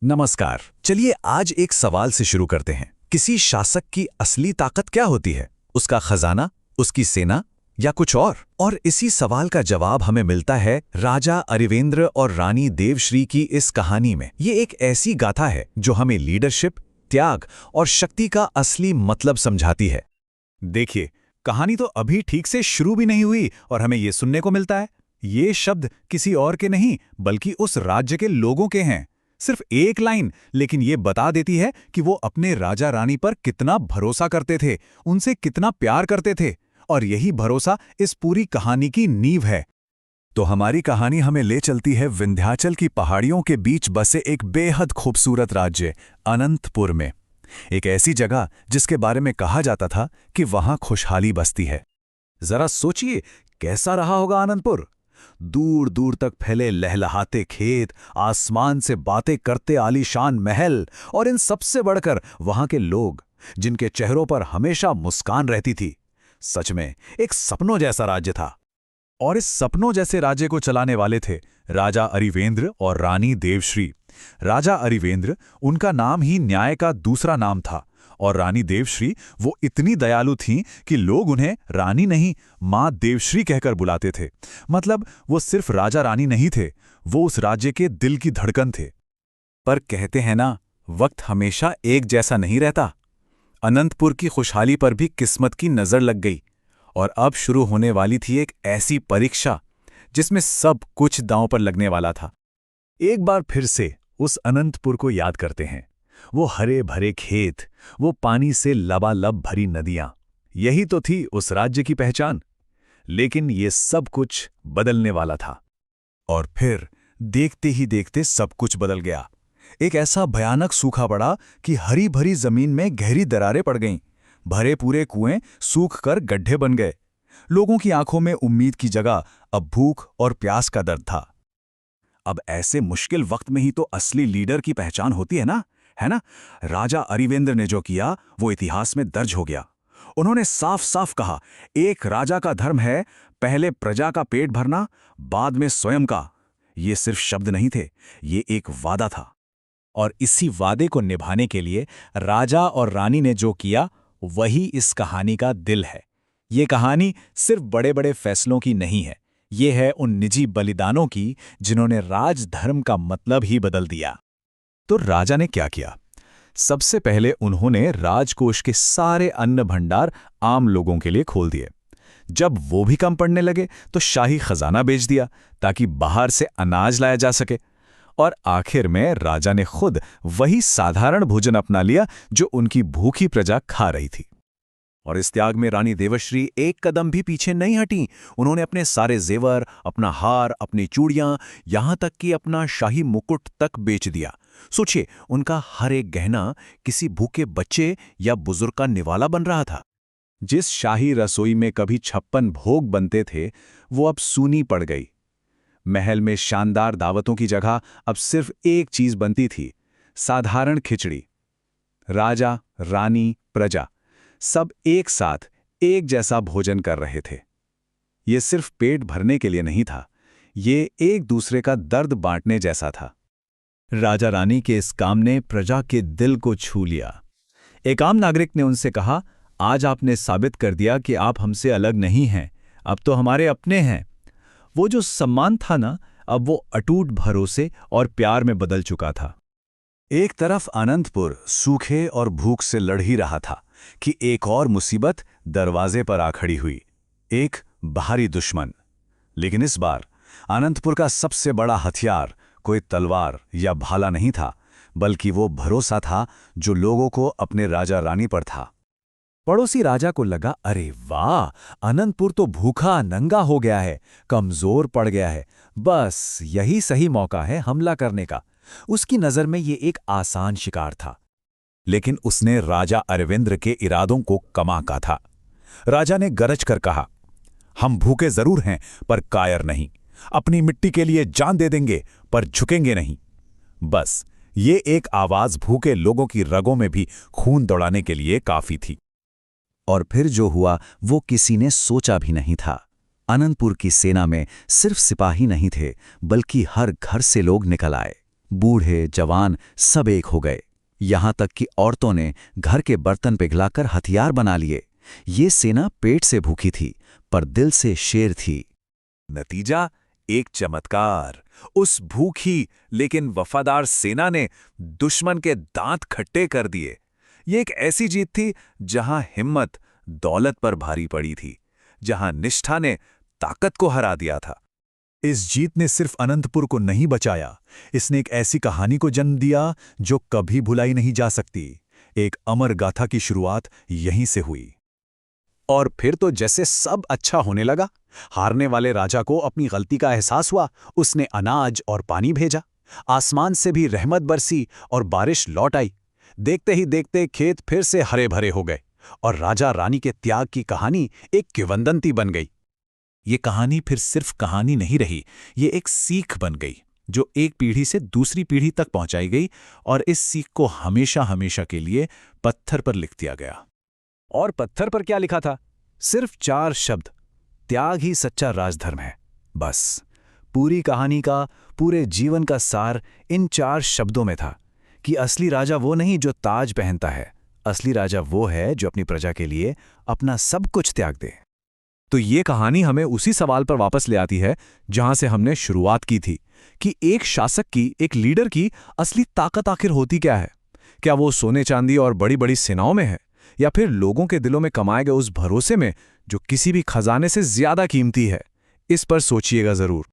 नमस्कार। चलिए आज एक सवाल से शुरू करते हैं। किसी शासक की असली ताकत क्या होती है? उसका खजाना, उसकी सेना या कुछ और? और इसी सवाल का जवाब हमें मिलता है राजा अरिवेंद्र और रानी देवश्री की इस कहानी में। ये एक ऐसी गाथा है जो हमें लीडरशिप, त्याग और शक्ति का असली मतलब समझाती है। देखिए, कहानी तो अभी ठीक से शुरू भी नहीं हुई और हमें ये सुनने को मिलता है। ये शब्द किसी और के नहीं बल्कि उस राज्य के लोगों के हैं। सिर्फ एक लाइन, लेकिन ये बता देती है कि वो अपने राजा रानी पर कितना भरोसा करते थे, उनसे कितना प्यार करते थे, और यही भरोसा इस पूरी कहानी की नींव है। तो हमारी कहानी हमें ले चलती है विंध्याचल की पहाड़ियों के बीच बसे एक बेहद खूबसूरत राज्य अनंतपुर में। एक ऐसी जगह जिसके बारे में कहा जाता था कि वहां खुशहाली बसती है। जरा सोचिए, कैसा रहा होगा अनंतपुर। दूर दूर तक फैले लहलहाते खेत, आसमान से बातें करते आलीशान महल, और इन सबसे बढ़कर वहां के लोग, जिनके चेहरों पर हमेशा मुस्कान रहती थी। सच में एक सपनों जैसा राज्य था। और इस सपनों जैसे राज्य को चलाने वाले थे राजा अरिवेंद्र और रानी देवश्री। राजा अरिवेंद्र, उनका नाम ही न्याय का दूसरा नाम था, और रानी देवश्री वो इतनी दयालु थीं कि लोग उन्हें रानी नहीं, मां देवश्री कहकर बुलाते थे। मतलब वो सिर्फ राजा रानी नहीं थे, वो उस राज्य के दिल की धड़कन थे। पर कहते हैं ना, वक्त हमेशा एक जैसा नहीं रहता। अनंतपुर की खुशहाली पर भी किस्मत की नजर लग गई, और अब शुरू होने वाली थी एक ऐसी परीक्षा जिसमें सब कुछ दांव पर लगने वाला था। एक बार फिर से उस अनंतपुर को याद करते हैं। वो हरे भरे खेत, वो पानी से लबालब भरी नदियां, यही तो थी उस राज्य की पहचान। लेकिन ये सब कुछ बदलने वाला था। और फिर देखते ही देखते सब कुछ बदल गया। एक ऐसा भयानक सूखा पड़ा कि हरी भरी जमीन में गहरी दरारें पड़ गईं। भरे पूरे कुएं सूख कर गड्ढे बन गए। लोगों की आंखों में उम्मीद की जगह अब भूख और प्यास का दर्द था। अब ऐसे मुश्किल वक्त में ही तो असली लीडर की पहचान होती है ना? राजा अरिवेंद्र ने जो किया वो इतिहास में दर्ज हो गया। उन्होंने साफ साफ कहा, एक राजा का धर्म है पहले प्रजा का पेट भरना, बाद में स्वयं का। ये सिर्फ शब्द नहीं थे, ये एक वादा था। और इसी वादे को निभाने के लिए राजा और रानी ने जो किया वही इस कहानी का दिल है। ये कहानी सिर्फ बड़े बड़े फैसलों की नहीं है, ये है उन निजी बलिदानों की जिन्होंने राजधर्म का मतलब ही बदल दिया। तो राजा ने क्या किया? सबसे पहले उन्होंने राजकोष के सारे अन्न भंडार आम लोगों के लिए खोल दिए। जब वो भी कम पड़ने लगे तो शाही खजाना बेच दिया ताकि बाहर से अनाज लाया जा सके। और आखिर में राजा ने खुद वही साधारण भोजन अपना लिया जो उनकी भूखी प्रजा खा रही थी। और इस त्याग में रानी देवश्री एक कदम भी पीछे नहीं हटी। उन्होंने अपने सारे जेवर, अपना हार, अपनी चूड़ियां, यहां तक कि अपना शाही मुकुट तक बेच दिया। सोचिए, उनका हर एक गहना किसी भूखे बच्चे या बुजुर्ग का निवाला बन रहा था। जिस शाही रसोई में कभी 56 भोग बनते थे वो अब सूनी पड़ गई। महल में शानदार दावतों की जगह अब सिर्फ एक चीज बनती थी, साधारण खिचड़ी। राजा, रानी, प्रजा सब एक साथ एक जैसा भोजन कर रहे थे। ये सिर्फ पेट भरने के लिए नहीं था, ये एक दूसरे का दर्द बांटने जैसा था। राजा रानी के इस काम ने प्रजा के दिल को छू लिया। एक आम नागरिक ने उनसे कहा, आज आपने साबित कर दिया कि आप हमसे अलग नहीं हैं, अब तो हमारे अपने हैं। वो जो सम्मान था ना, अब वो अटूट भरोसे और प्यार में बदल चुका था। एक तरफ अनंतपुर सूखे और भूख से लड़ ही रहा था कि एक और मुसीबत दरवाजे पर आ खड़ी हुई, एक बाहरी दुश्मन। लेकिन इस बार अनंतपुर का सबसे बड़ा हथियार कोई तलवार या भाला नहीं था, बल्कि वो भरोसा था जो लोगों को अपने राजा रानी पर था। पड़ोसी राजा को लगा, अरे वाह, अनंतपुर तो भूखा नंगा हो गया है, कमजोर पड़ गया है, बस यही सही मौका है हमला करने का। उसकी नजर में ये एक आसान शिकार था। लेकिन उसने राजा अरविंद्र के इरादों को कमा का था। राजा ने गरज कर कहा, हम भूखे जरूर हैं पर कायर नहीं, अपनी मिट्टी के लिए जान दे देंगे पर झुकेंगे नहीं। बस ये एक आवाज भूखे लोगों की रगों में भी खून दौड़ाने के लिए काफी थी। और फिर जो हुआ वो किसी ने सोचा भी नहीं था। अनंतपुर की सेना में सिर्फ सिपाही नहीं थे, बल्कि हर घर से लोग निकल आए। बूढ़े जवान सब एक हो गए, यहां तक कि औरतों ने घर के बर्तन पिघलाकर हथियार बना लिए। ये सेना पेट से भूखी थी, पर दिल से शेर थी। नतीजा एक चमत्कार। उस भूखी लेकिन वफादार सेना ने दुश्मन के दांत खट्टे कर दिए। ये एक ऐसी जीत थी जहां हिम्मत दौलत पर भारी पड़ी थी, जहां निष्ठा ने ताकत को हरा दिया था। इस जीत ने सिर्फ अनंतपुर को नहीं बचाया, इसने एक ऐसी कहानी को जन्म दिया जो कभी भुलाई नहीं जा सकती। एक अमर गाथा की शुरुआत यहीं से हुई। और फिर तो जैसे सब अच्छा होने लगा। हारने वाले राजा को अपनी गलती का एहसास हुआ, उसने अनाज और पानी भेजा। आसमान से भी रहमत बरसी और बारिश लौट आई। देखते ही देखते खेत फिर से हरे भरे हो गए और राजा रानी के त्याग की कहानी एक किंवदंती बन गई। ये कहानी फिर सिर्फ कहानी नहीं रही, ये एक सीख बन गई जो एक पीढ़ी से दूसरी पीढ़ी तक पहुंचाई गई, और इस सीख को हमेशा हमेशा के लिए पत्थर पर लिख दिया गया। और पत्थर पर क्या लिखा था? सिर्फ 4 शब्द, त्याग ही सच्चा राजधर्म है। बस पूरी कहानी का, पूरे जीवन का सार इन 4 शब्दों में था कि असली राजा वो नहीं जो ताज पहनता है, असली राजा वो है जो अपनी प्रजा के लिए अपना सब कुछ त्याग दे। तो ये कहानी हमें उसी सवाल पर वापस ले आती है जहां से हमने शुरुआत की थी, कि एक शासक की, एक लीडर की असली ताकत आखिर होती क्या है? क्या वो सोने चांदी और बड़ी बड़ी सेनाओं में है, या फिर लोगों के दिलों में कमाए गए उस भरोसे में जो किसी भी खजाने से ज्यादा कीमती है? इस पर सोचिएगा जरूर।